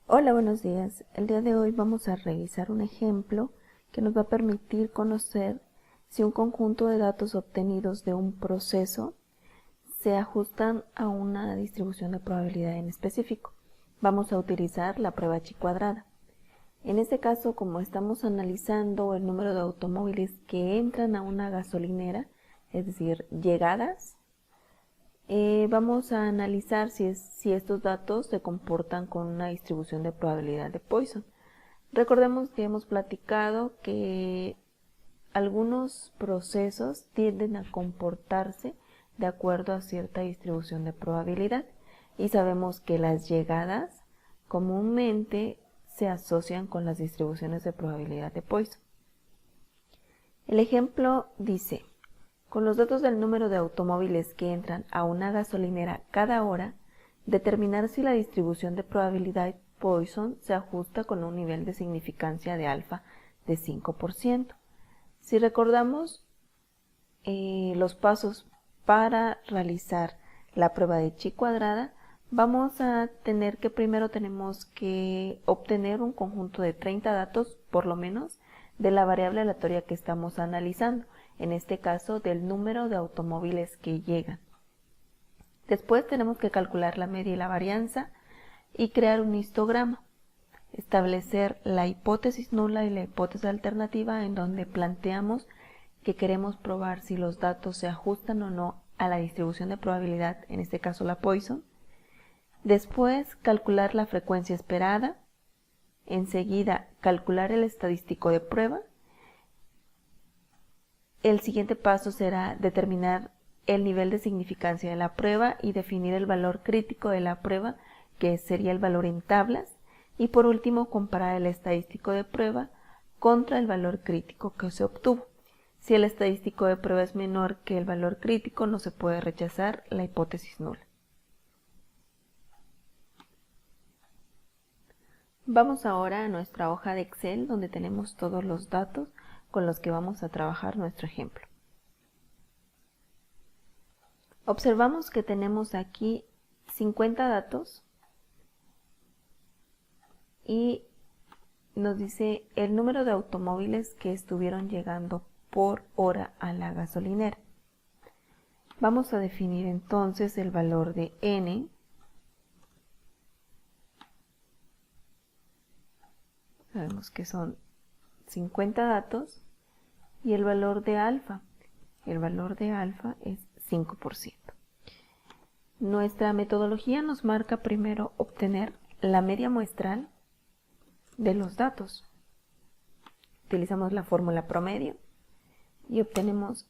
Hola, buenos días. El día de hoy vamos a revisar un ejemplo que nos va a permitir conocer si un conjunto de datos obtenidos de un proceso se ajustan a una distribución de probabilidad en específico. Vamos a utilizar la prueba chi cuadrada. En este caso, como estamos analizando el número de automóviles que entran a una gasolinera, es decir, llegadas, vamos a analizar si estos datos se comportan con una distribución de probabilidad de Poisson. Recordemos que hemos platicado que algunos procesos tienden a comportarse de acuerdo a cierta distribución de probabilidad y sabemos que las llegadas comúnmente se asocian con las distribuciones de probabilidad de Poisson. El ejemplo dice: con los datos del número de automóviles que entran a una gasolinera cada hora, determinar si la distribución de probabilidad Poisson se ajusta con un nivel de significancia de alfa de 5%. Si recordamos los pasos para realizar la prueba de chi cuadrada, vamos a tener que primero tenemos que obtener un conjunto de 30 datos, por lo menos, de la variable aleatoria que estamos analizando, en este caso del número de automóviles que llegan. Después tenemos que calcular la media y la varianza y crear un histograma. Establecer la hipótesis nula y la hipótesis alternativa, en donde planteamos que queremos probar si los datos se ajustan o no a la distribución de probabilidad, en este caso la Poisson. Después, calcular la frecuencia esperada. Enseguida, calcular el estadístico de prueba. El siguiente paso será determinar el nivel de significancia de la prueba y definir el valor crítico de la prueba, que sería el valor en tablas. Y por último, comparar el estadístico de prueba contra el valor crítico que se obtuvo. Si el estadístico de prueba es menor que el valor crítico, no se puede rechazar la hipótesis nula. Vamos ahora a nuestra hoja de Excel, donde tenemos todos los datos con los que vamos a trabajar nuestro ejemplo. Observamos que tenemos aquí 50 datos y nos dice el número de automóviles que estuvieron llegando por hora a la gasolinera. Vamos a definir entonces el valor de n. Sabemos que son 50 datos y el valor de alfa. El valor de alfa es 5%. Nuestra metodología nos marca primero obtener la media muestral de los datos. Utilizamos la fórmula promedio y obtenemos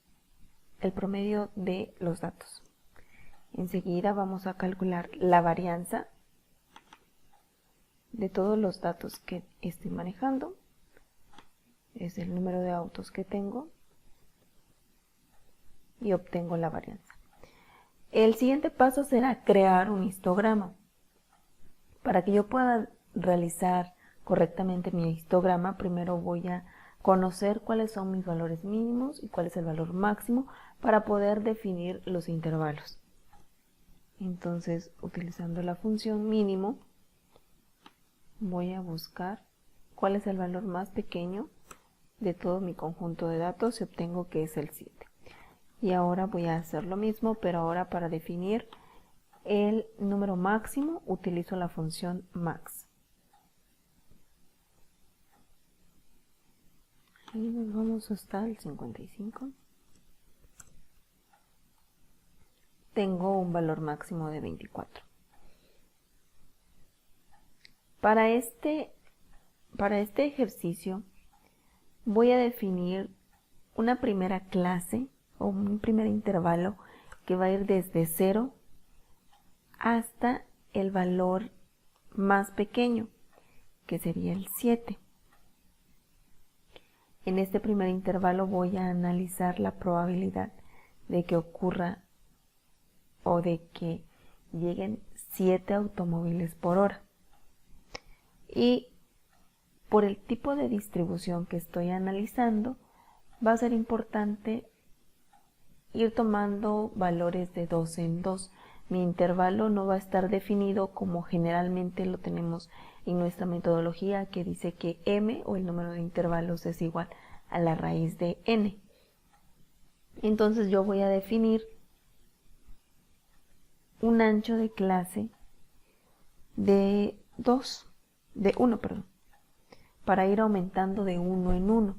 el promedio de los datos. Enseguida vamos a calcular la varianza de todos los datos que estoy manejando. Es el número de autos que tengo y obtengo la varianza. El siguiente paso será crear un histograma. Para que yo pueda realizar correctamente mi histograma, primero voy a conocer cuáles son mis valores mínimos y cuál es el valor máximo para poder definir los intervalos. Entonces, utilizando la función mínimo, voy a buscar cuál es el valor más pequeño de todo mi conjunto de datos y obtengo que es el 7. Y ahora voy a hacer lo mismo, pero ahora para definir el número máximo utilizo la función max. Y nos vamos hasta el 55. Tengo un valor máximo de 24. Para este ejercicio voy a definir una primera clase o un primer intervalo que va a ir desde 0 hasta el valor más pequeño, que sería el 7. En este primer intervalo voy a analizar la probabilidad de que ocurra o de que lleguen 7 automóviles por hora. Y por el tipo de distribución que estoy analizando, va a ser importante ir tomando valores de 2 en 2. Mi intervalo no va a estar definido como generalmente lo tenemos en nuestra metodología que dice que m o el número de intervalos es igual a la raíz de n. Entonces yo voy a definir un ancho de clase de 1, para ir aumentando de 1 en 1.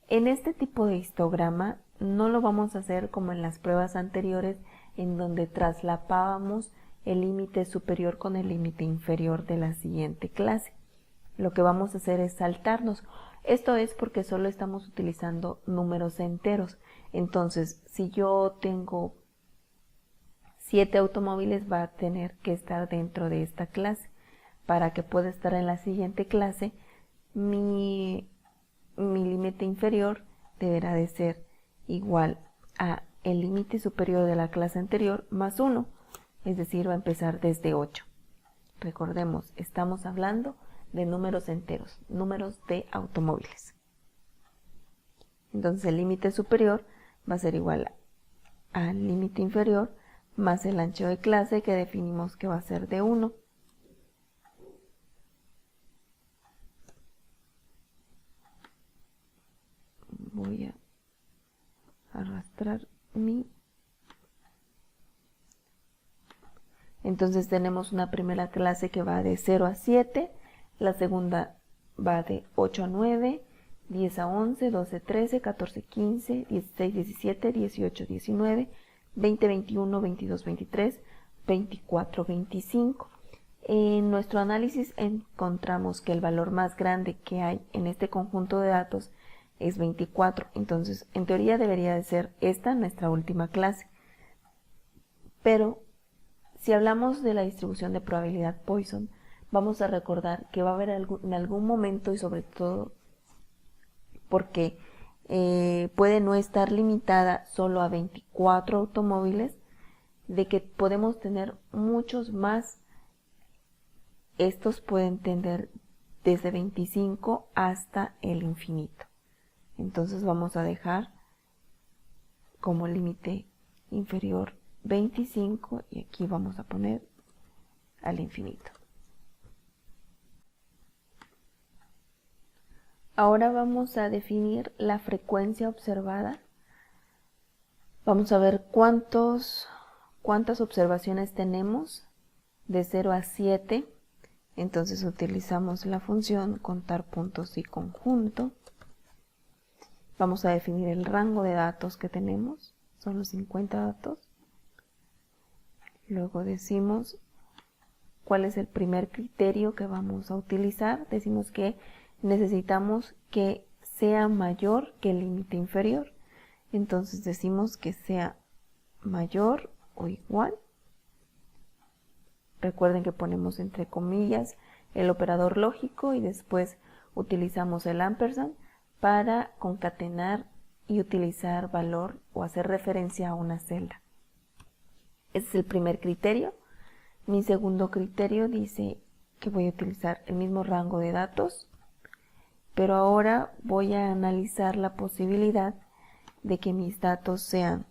En este tipo de histograma no lo vamos a hacer como en las pruebas anteriores, en donde traslapábamos el límite superior con el límite inferior de la siguiente clase. Lo que vamos a hacer es saltarnos. Esto es porque solo estamos utilizando números enteros. Entonces, si yo tengo 7 automóviles, va a tener que estar dentro de esta clase. Para que pueda estar en la siguiente clase, mi límite inferior deberá de ser igual a el límite superior de la clase anterior más 1, es decir, va a empezar desde 8. Recordemos, estamos hablando de números enteros, números de automóviles. Entonces el límite superior va a ser igual al límite inferior más el ancho de clase, que definimos que va a ser de 1. Voy a arrastrar Entonces tenemos una primera clase que va de 0 a 7, la segunda va de 8 a 9, 10 a 11, 12 a 13, 14 a 15, 16 a 17, 18 a 19, 20 a 21, 22 a 23, 24 a 25. En nuestro análisis encontramos que el valor más grande que hay en este conjunto de datos es 24, entonces en teoría debería de ser esta nuestra última clase. Pero si hablamos de la distribución de probabilidad Poisson, vamos a recordar que va a haber en algún momento, y sobre todo porque puede no estar limitada solo a 24 automóviles, de que podemos tener muchos más. Estos pueden tender desde 25 hasta el infinito. Entonces vamos a dejar como límite inferior 25 y aquí vamos a poner al infinito. Ahora vamos a definir la frecuencia observada. Vamos a ver cuántas observaciones tenemos de 0 a 7. Entonces utilizamos la función contar puntos y conjunto. Vamos a definir el rango de datos que tenemos, son los 50 datos. Luego decimos cuál es el primer criterio que vamos a utilizar. Decimos que necesitamos que sea mayor que el límite inferior. Entonces decimos que sea mayor o igual. Recuerden que ponemos entre comillas el operador lógico y después utilizamos el ampersand para concatenar y utilizar valor o hacer referencia a una celda. Ese es el primer criterio. Mi segundo criterio dice que voy a utilizar el mismo rango de datos, pero ahora voy a analizar la posibilidad de que mis datos sean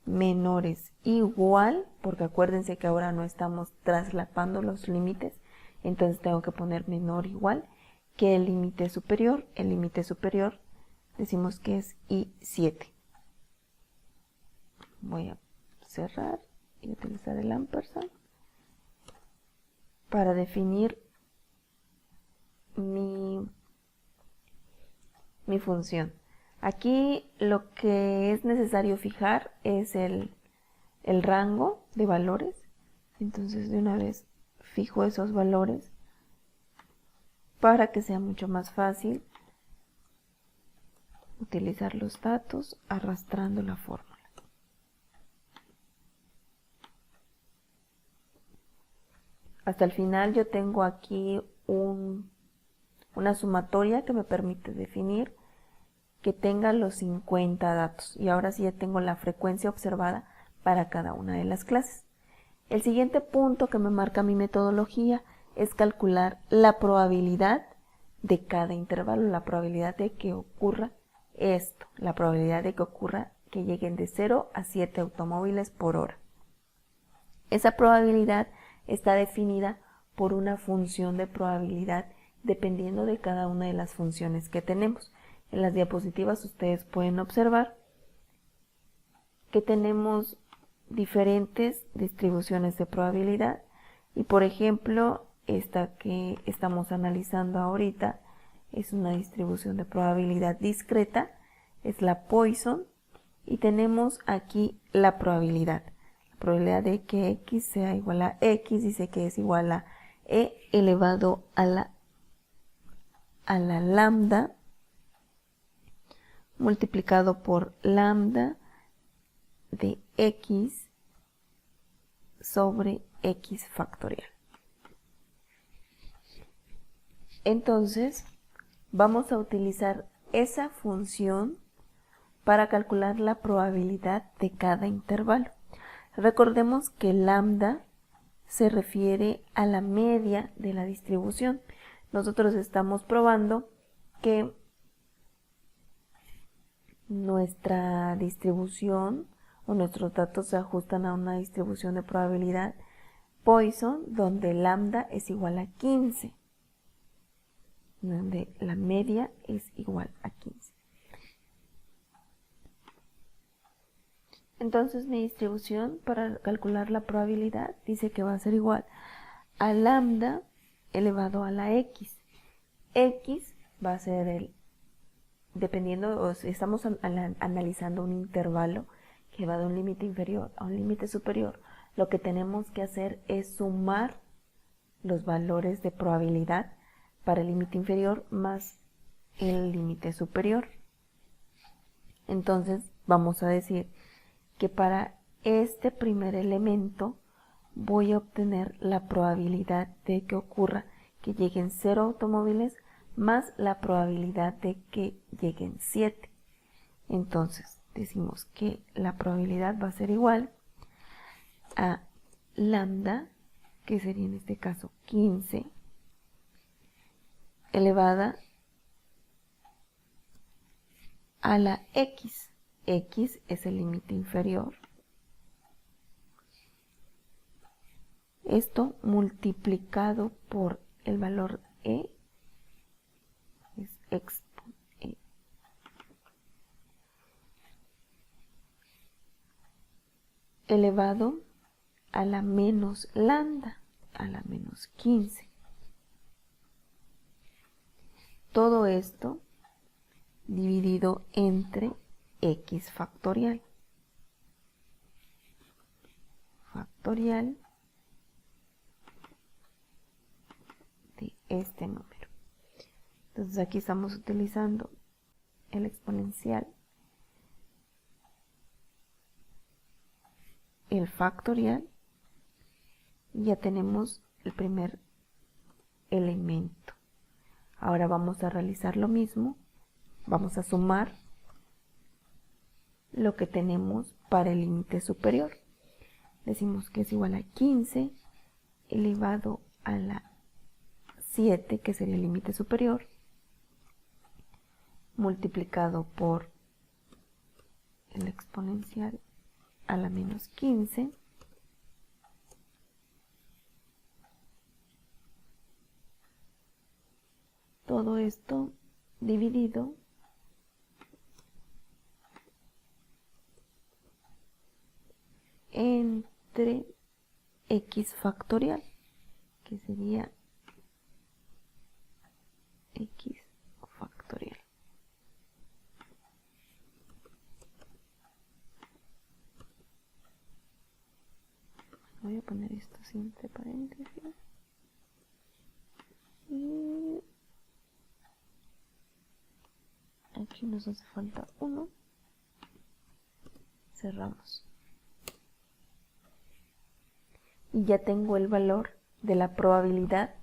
menores igual, porque acuérdense que ahora no estamos traslapando los límites, entonces tengo que poner menor igual que el límite superior. El límite superior decimos que es i7. Voy a cerrar y utilizar el ampersand para definir mi función. Aquí lo que es necesario fijar es el rango de valores. Entonces de una vez fijo esos valores para que sea mucho más fácil utilizar los datos arrastrando la fórmula. Hasta el final yo tengo aquí una sumatoria que me permite definir que tenga los 50 datos. Y ahora sí ya tengo la frecuencia observada para cada una de las clases. El siguiente punto que me marca mi metodología es calcular la probabilidad de cada intervalo, la probabilidad de que ocurra esto, la probabilidad de que ocurra que lleguen de 0 a 7 automóviles por hora. Esa probabilidad está definida por una función de probabilidad dependiendo de cada una de las funciones que tenemos. En las diapositivas ustedes pueden observar que tenemos diferentes distribuciones de probabilidad y, por ejemplo, esta que estamos analizando ahorita es una distribución de probabilidad discreta, es la Poisson, y tenemos aquí la probabilidad de que x sea igual a x, dice que es igual a e elevado a la lambda multiplicado por lambda de x sobre x factorial. Entonces, vamos a utilizar esa función para calcular la probabilidad de cada intervalo. Recordemos que lambda se refiere a la media de la distribución. Nosotros estamos probando que nuestra distribución o nuestros datos se ajustan a una distribución de probabilidad Poisson donde lambda es igual a 15, donde la media es igual a 15. Entonces mi distribución para calcular la probabilidad dice que va a ser igual a lambda elevado a la x. X va a ser dependiendo, estamos analizando un intervalo que va de un límite inferior a un límite superior. Lo que tenemos que hacer es sumar los valores de probabilidad para el límite inferior más el límite superior. Entonces vamos a decir que para este primer elemento voy a obtener la probabilidad de que ocurra que lleguen 0 automóviles más la probabilidad de que lleguen 7. Entonces decimos que la probabilidad va a ser igual a lambda, que sería en este caso 15, elevada a la x. X es el límite inferior. Esto multiplicado por el valor e es x e. Elevado a la menos lambda, a la menos 15. Todo esto dividido entre x factorial. Factorial de este número. Entonces aquí estamos utilizando el exponencial, el factorial, y ya tenemos el primer elemento. Ahora vamos a realizar lo mismo, vamos a sumar lo que tenemos para el límite superior. Decimos que es igual a 15 elevado a la 7, que sería el límite superior, multiplicado por el exponencial a la menos 15, todo esto dividido entre x factorial, que sería x factorial. Voy a poner esto así entre paréntesis. Y aquí nos hace falta 1. Cerramos. Y ya tengo el valor de la probabilidad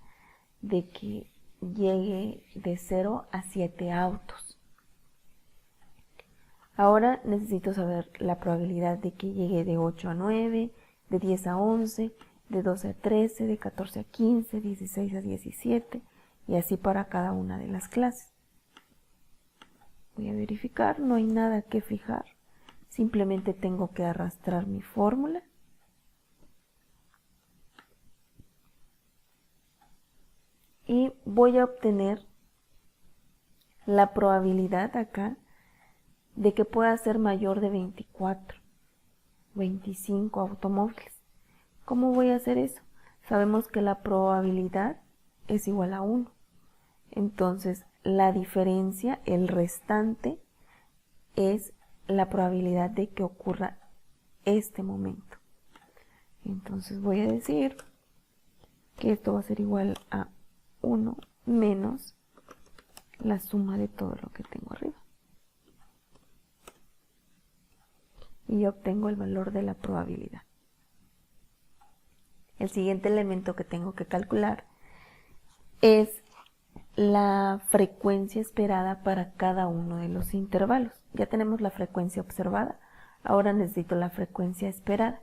de que llegue de 0 a 7 autos. Ahora necesito saber la probabilidad de que llegue de 8 a 9, de 10 a 11, de 12 a 13, de 14 a 15, 16 a 17 y así para cada una de las clases. Voy a verificar, no hay nada que fijar, simplemente tengo que arrastrar mi fórmula. y voy a obtener la probabilidad acá de que pueda ser mayor de 24, 25 automóviles. ¿Cómo voy a hacer eso? Sabemos que la probabilidad es igual a 1. Entonces, la diferencia, el restante, es la probabilidad de que ocurra este momento. Entonces voy a decir que esto va a ser igual a 1 menos la suma de todo lo que tengo arriba. Y obtengo el valor de la probabilidad. El siguiente elemento que tengo que calcular es la frecuencia esperada para cada uno de los intervalos. Ya tenemos la frecuencia observada, ahora necesito la frecuencia esperada.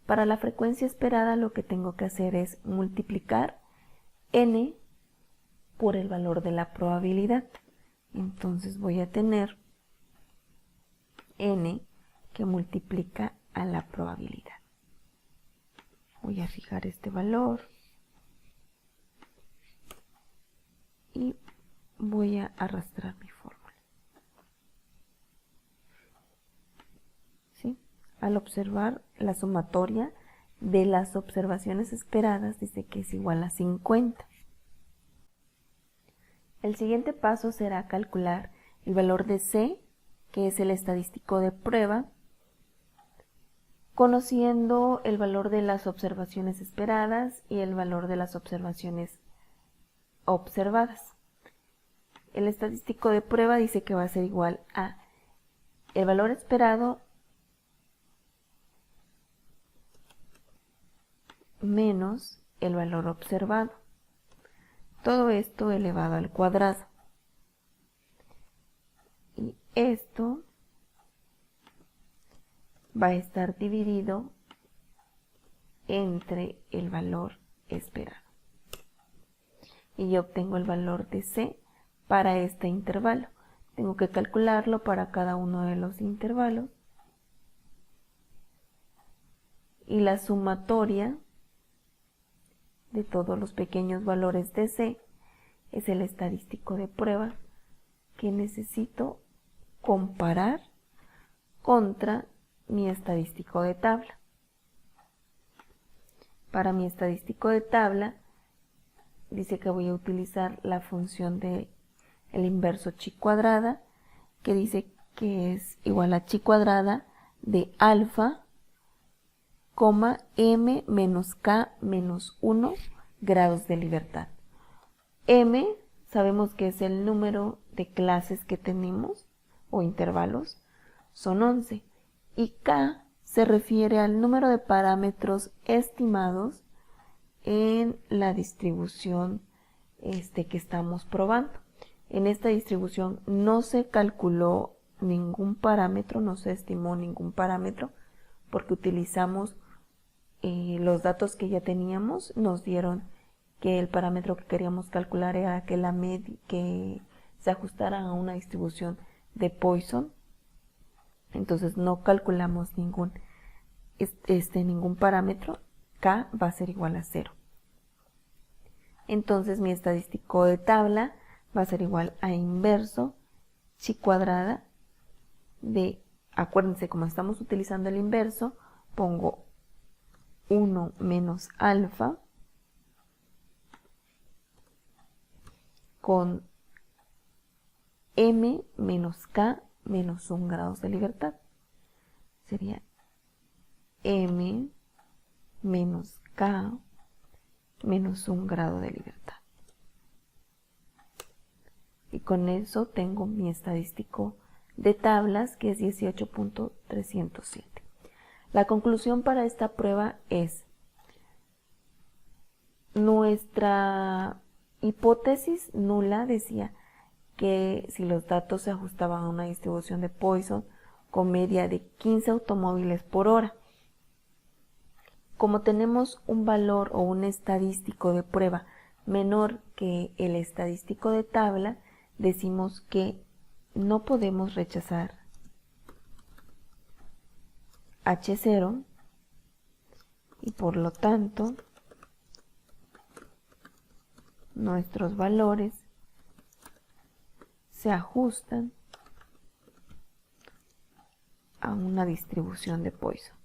Para la frecuencia esperada lo que tengo que hacer es multiplicar n por el valor de la probabilidad. Entonces voy a tener n que multiplica a la probabilidad. Voy a fijar este valor y voy a arrastrar mi fórmula. ¿Sí? Al observar la sumatoria de las observaciones esperadas, dice que es igual a 50. El siguiente paso será calcular el valor de C, que es el estadístico de prueba, conociendo el valor de las observaciones esperadas y el valor de las observaciones observadas. El estadístico de prueba dice que va a ser igual a el valor esperado menos el valor observado. Todo esto elevado al cuadrado. Y esto va a estar dividido entre el valor esperado. Y yo obtengo el valor de C para este intervalo. Tengo que calcularlo para cada uno de los intervalos. Y la sumatoria de todos los pequeños valores de C es el estadístico de prueba que necesito comparar contra mi estadístico de tabla. Para mi estadístico de tabla dice que voy a utilizar la función de el inverso chi cuadrada, que dice que es igual a chi cuadrada de alfa, m menos k menos 1 grados de libertad. M sabemos que es el número de clases que tenemos o intervalos, son 11. Y k se refiere al número de parámetros estimados en la distribución que estamos probando. En esta distribución no se calculó ningún parámetro, no se estimó ningún parámetro, porque utilizamos los datos que ya teníamos. Nos dieron que el parámetro que queríamos calcular era que la media, que se ajustara a una distribución de Poisson. Entonces no calculamos ningún parámetro. K va a ser igual a 0. Entonces mi estadístico de tabla va a ser igual a inverso chi cuadrada de, acuérdense, como estamos utilizando el inverso, pongo 1 menos alfa con m menos k menos 1 grados de libertad. Sería m menos k menos 1 grado de libertad. Y con eso tengo mi estadístico de tablas, que es 18.307. La conclusión para esta prueba es: nuestra hipótesis nula decía que si los datos se ajustaban a una distribución de Poisson con media de 15 automóviles por hora. Como tenemos un valor o un estadístico de prueba menor que el estadístico de tabla, decimos que no podemos rechazar H0 y por lo tanto nuestros valores se ajustan a una distribución de Poisson.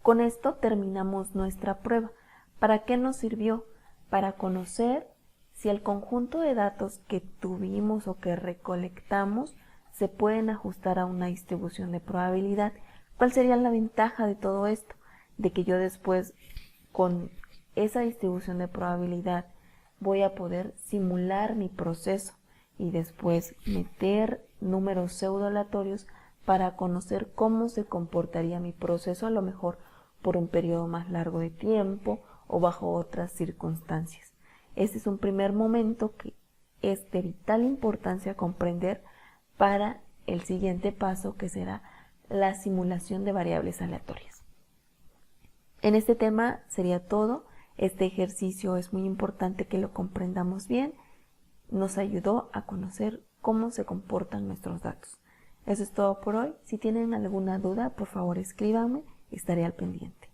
Con esto terminamos nuestra prueba. ¿Para qué nos sirvió? Para conocer si el conjunto de datos que tuvimos o que recolectamos se pueden ajustar a una distribución de probabilidad. ¿Cuál sería la ventaja de todo esto? De que yo después, con esa distribución de probabilidad, voy a poder simular mi proceso y después meter números pseudo-aleatorios para conocer cómo se comportaría mi proceso, a lo mejor por un periodo más largo de tiempo o bajo otras circunstancias. Este es un primer momento que es de vital importancia comprender para el siguiente paso, que será la simulación de variables aleatorias. En este tema sería todo. Este ejercicio es muy importante que lo comprendamos bien. Nos ayudó a conocer cómo se comportan nuestros datos. Eso es todo por hoy. Si tienen alguna duda, por favor escríbanme, estaré al pendiente.